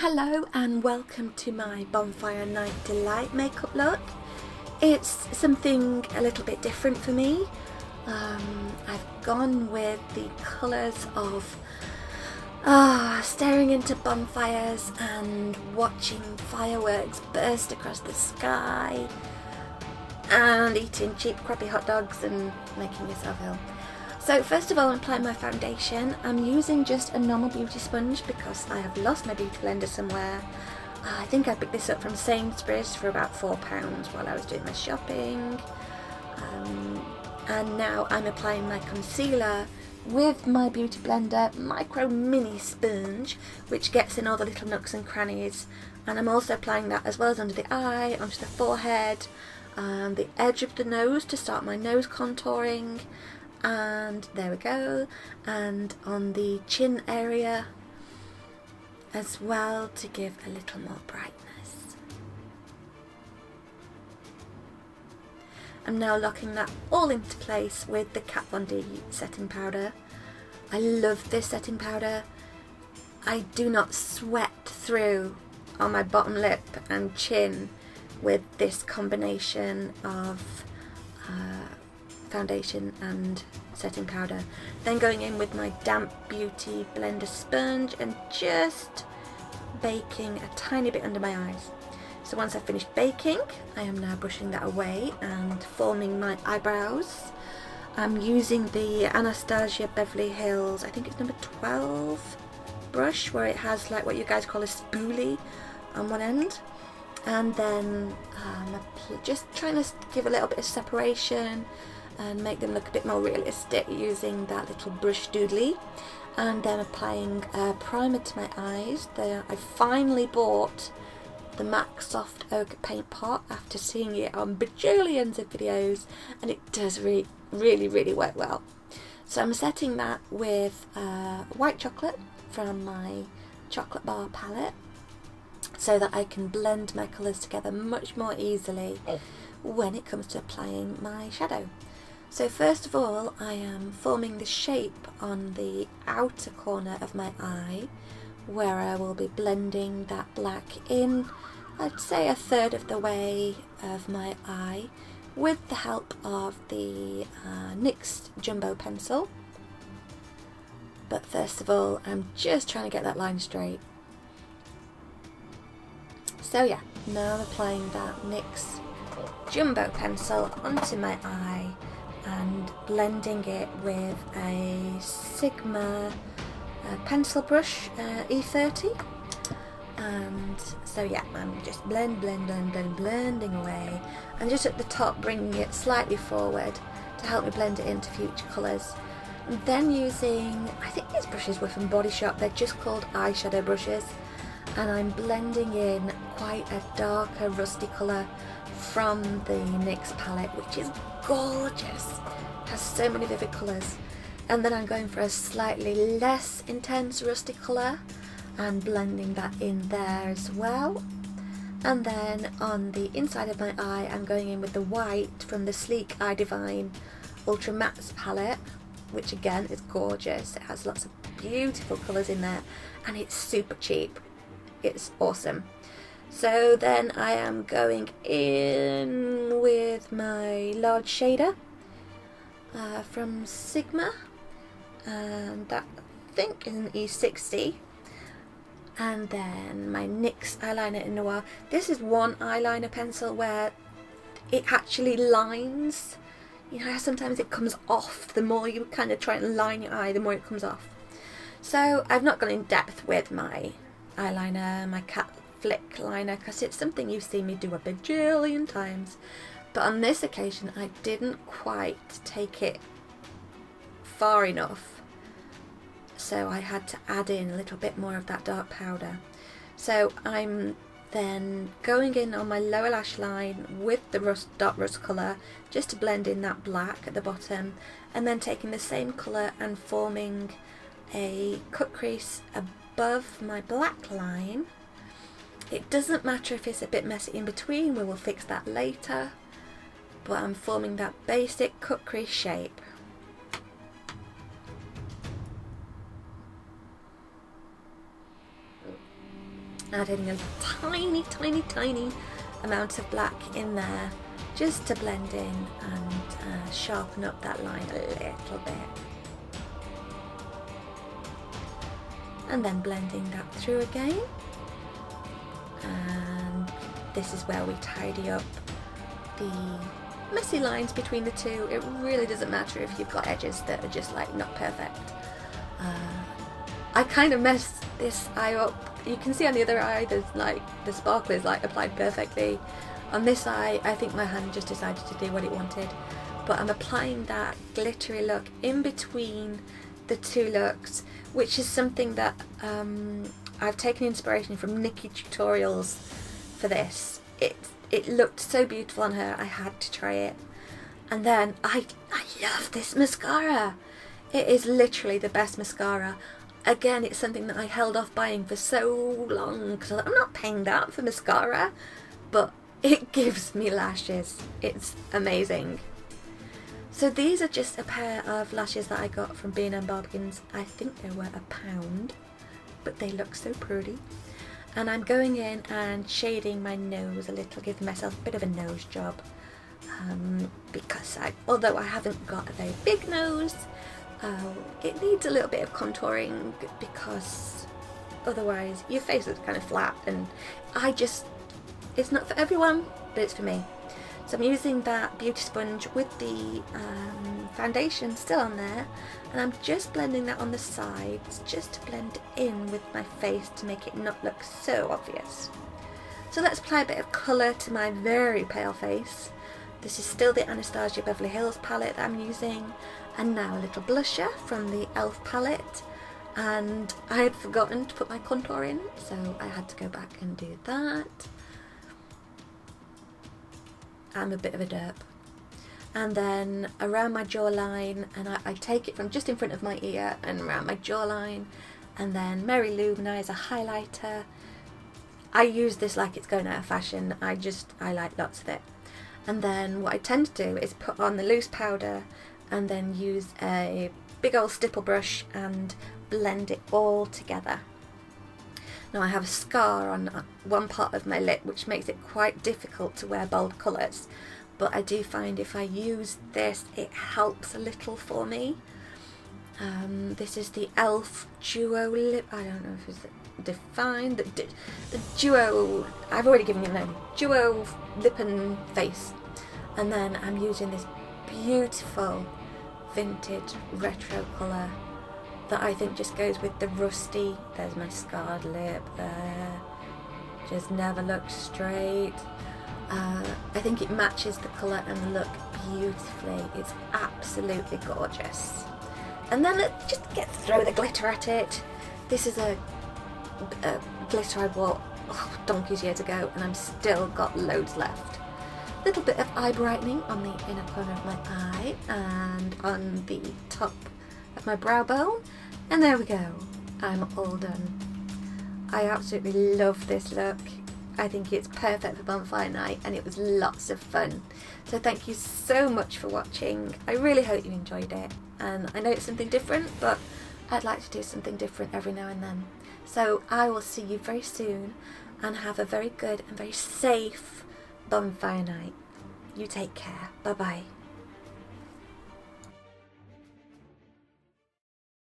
Hello and welcome to my Bonfire Night Delight makeup look. It's something a little bit different for me. I've gone with the colours of staring into bonfires and watching fireworks burst across the sky and eating cheap crappy hot dogs and making yourself ill. So first of all, I'm applying my foundation. I'm using just a normal beauty sponge because I have lost my beauty blender somewhere. I think I picked this up from Sainsbury's for about £4 while I was doing my shopping. And now I'm applying my concealer with my beauty blender micro mini sponge, which gets in all the little nooks and crannies. And I'm also applying that as well as under the eye, onto the forehead, and the edge of the nose to start my nose contouring. And there we go, and on the chin area as well to give a little more brightness. I'm now locking that all into place with the Kat Von D setting powder. I love this setting powder. I do not sweat through on my bottom lip and chin with this combination of foundation and setting powder. Then going in with my damp beauty blender sponge and just baking a tiny bit under my eyes. So once I've finished baking, I am now brushing that away and forming my eyebrows. I'm using the Anastasia Beverly Hills, I think it's number 12 brush, where it has like what you guys call a spoolie on one end. And then just trying to give a little bit of separation and make them look a bit more realistic using that little brush doodly. And then applying a primer to my eyes. I finally bought the MAC Soft Ochre paint pot after seeing it on bajillions of videos, and it does really work well. So I'm setting that with white chocolate from my chocolate bar palette, so that I can blend my colours together much more easily when it comes to applying my shadow. So first of all, I am forming the shape on the outer corner of my eye, where I will be blending that black in, I'd say a third of the way of my eye, with the help of the NYX Jumbo pencil. But first of all, I'm just trying to get that line straight. So yeah, now I'm applying that NYX Jumbo pencil onto my eye and blending it with a Sigma pencil brush, E30. And so yeah, I'm just blending away, and just at the top bringing it slightly forward to help me blend it into future colours. And then using, I think these brushes were from Bodyshop, they're just called eyeshadow brushes, and I'm blending in quite a darker rusty colour from the NYX palette, which is gorgeous, has so many vivid colours. And then I'm going for a slightly less intense rusty colour and blending that in there as well. And then on the inside of my eye, I'm going in with the white from the sleek iDivine Ultra Matte palette, which again is gorgeous. It has lots of beautiful colours in there and it's super cheap. It's awesome. So then I am going in with my large shader from Sigma, and that I think is an E60. And then my NYX Eyeliner in Noir. This is one eyeliner pencil where it actually lines. You know, sometimes it comes off. The more you kind of try and line your eye, the more it comes off. So I've not gone in depth with my eyeliner, my cat flick liner, because it's something you've seen me do a bajillion times. But on this occasion I didn't quite take it far enough, so I had to add in a little bit more of that dark powder. So I'm then going in on my lower lash line with the dark rust colour just to blend in that black at the bottom, and then taking the same colour and forming a cut crease above my black line. It doesn't matter if it's a bit messy in between, we will fix that later, but I'm forming that basic cut crease shape. adding a tiny, tiny, tiny amount of black in there just to blend in and sharpen up that line a little bit. And then blending that through again. And this is where we tidy up the messy lines between the two. It really doesn't matter if you've got edges that are just like not perfect. I kind of messed this eye up. You can see on the other eye there's like the sparkle is like applied perfectly. On this eye I think my hand just decided to do what it wanted, but I'm applying that glittery look in between the two looks, which is something that I've taken inspiration from Nikki tutorials for this. It looked so beautiful on her, I had to try it. And then I love this mascara. It is literally the best mascara. Again, it's something that I held off buying for so long because I'm not paying that for mascara, but it gives me lashes. It's amazing. So these are just a pair of lashes that I got from B&M Bargains. I think they were £1, but they look so pretty. And I'm going in and shading my nose a little, giving myself a bit of a nose job. Because although I haven't got a very big nose, it needs a little bit of contouring because otherwise your face is kind of flat, and it's not for everyone, but it's for me. So I'm using that beauty sponge with the foundation still on there, and I'm just blending that on the sides just to blend in with my face to make it not look so obvious. So let's apply a bit of colour to my very pale face. This is still the Anastasia Beverly Hills palette that I'm using, and now a little blusher from the e.l.f. palette, and I had forgotten to put my contour in, so I had to go back and do that. I'm a bit of a derp. And then around my jawline, and I take it from just in front of my ear and around my jawline, and then Mary Lou Manizer highlighter. I use this like it's going out of fashion. I like lots of it. And then what I tend to do is put on the loose powder and then use a big old stipple brush and blend it all together. Now I have a scar on one part of my lip, which makes it quite difficult to wear bold colours, but I do find if I use this it helps a little for me. This is the e.l.f. Duo Lip, I don't know if it's defined, the Duo, I've already given you the name, Duo Lip and Face. And then I'm using this beautiful vintage retro colour that I think just goes with the rusty. There's my scarred lip there, just never looks straight. I think it matches the colour and the look beautifully. It's absolutely gorgeous. And then let's just throw the glitter at it. This is a glitter I bought donkey's years ago, and I've still got loads left. Little bit of eye brightening on the inner corner of my eye and on the top of my brow bone, and there we go, I'm all done. I absolutely love this look. I think it's perfect for bonfire night, and it was lots of fun. So thank you so much for watching. I really hope you enjoyed it, and I know it's something different, but I'd like to do something different every now and then. So I will see you very soon, and have a very good and very safe bonfire night. You take care. Bye bye.